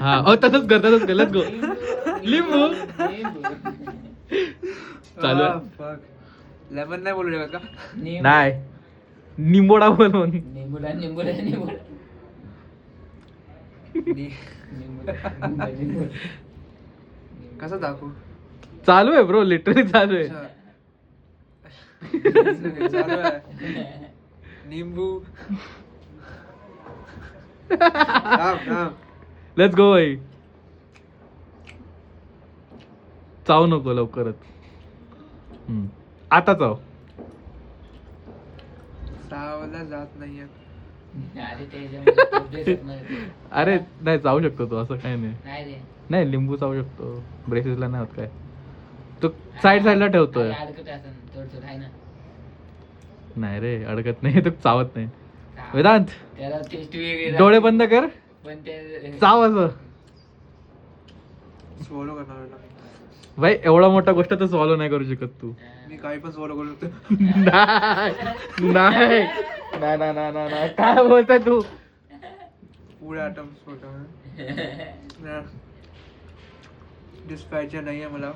हा तसंच कर लेट्स गो. लिंबू चालू आहे. लेमन नाही बोलू शकत का? नाही निंबोडा बनवून निंबुडा कसं दाखवू? चालू आहे ब्रो, लिटरली चालू आहे. चालू आहे. निंबू. लेट्स गो भाई. चावू नको लवकरच. आता चाव. सावला जात नाहीये. अरे नाही चावू शकतो तो, असं काही नाही. नाही लिंबू चावू शकतो, ब्रेसेसला नाही होत काय. तो साईडला ठेवतोय. नाही रे अडकत नाही, तो चावत नाही. वेदांत डोळे बंद कर, चाव असं. स्वॉलो करणार भाई एवढा मोठा गोष्ट तर सॉल्व नाही करू शकत तू. मी काही पण स्वॉलो करू शकतो. नाही काय बोलतोय तू. पुढे आटम्स डिस्पॅचर नाही आहे मला.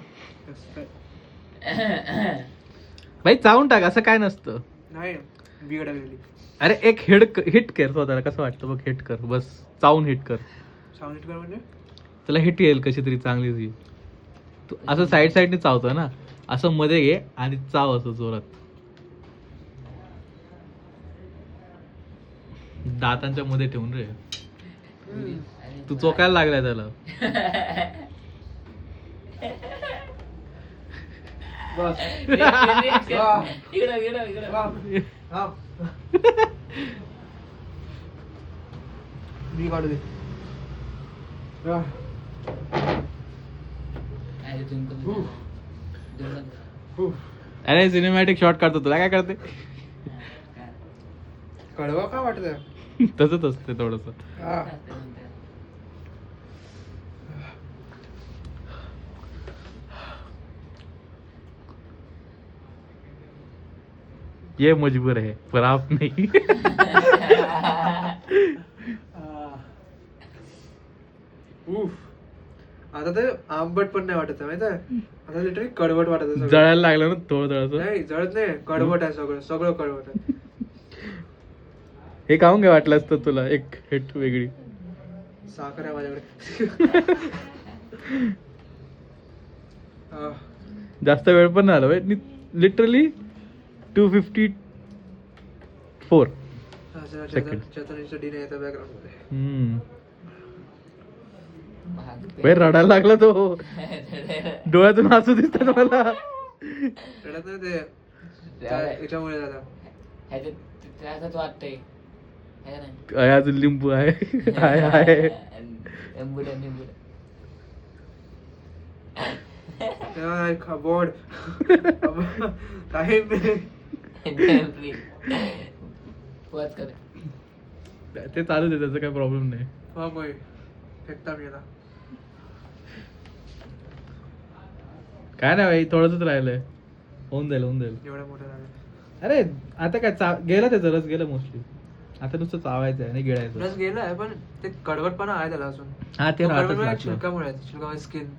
भाई चावून टाक, असं काय नसतं. नाही बिघडलेली. अरे एक हिट कर स्वतःला, कसं वाटतं बघ. हिट कर बस, चावून हिट कर. साऊंड हिट कर म्हणजे त्याला हिट येईल कशी तरी चांगली. तू असं साईडने चावतो ना, असं मध्ये घे आणि चाव असं जोरात. दातांच्या मध्ये ठेवून रे. तू चोकायला लागलाय त्याला. मी काढू दे. अरे सिनेमॅटिक शॉट काढतो, तुला काय करते. कळवा का वाटत? तसंच असते थोडस. ये मजबूर है पर आप नहीं. आता ते आंबट पण नाही वाटत माहित आहे. आता लिटरली कडवट वाटत आहे. जळायला लागलं ना थोडं. नाही जळत नाही, कडवट आहे सगळं कडवट आहे. हे खाऊन काय वाटलं असतं तुला, एक हिट वेगळी. साखर आहे माझ्याकडे. जास्त वेळ पण नाही आला लिटरली 254 सेकंड. चेतनीचं डीने येतं बॅकग्राऊंड मध्ये. रडायला लागला तो. डोळ्यातून हसू दिसतात मला. रडत नाही ते याच्यामुळे झालं. वाटतंय अजून लिंबू आहे. आहे बोर्ड काही ते चालू दे, त्याचा काही प्रॉब्लेम नाही. फेकता मी काय नाही भाई, थोडंच राहिलंय. होऊन जाईल एवढ्या मोठ्या झालं. अरे आता काय गेलं त्याचं, रस गेलं मोस्टली. आता नुसतं चावायचं आहे आणि गिळायचं. रस गेला आहे पण ते कडवटपणा आहे त्याला अजून. हा ते छिलकामुळे स्किन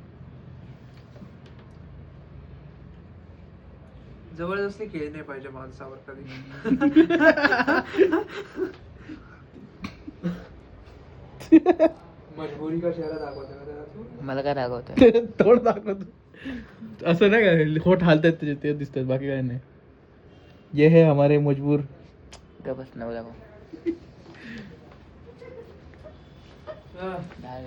जबरदस्ती केली नाही पाहिजे माणसावर कधी. मजबुरी का चेहरा दाखवता का मला काय दाखवत. थोडं दाखवतो असं नाही का, होठ हालतात त्याचे, ते दिसतात, बाकी काय नाही. ये है हमारे मजबूर. बस नव दाखव. काय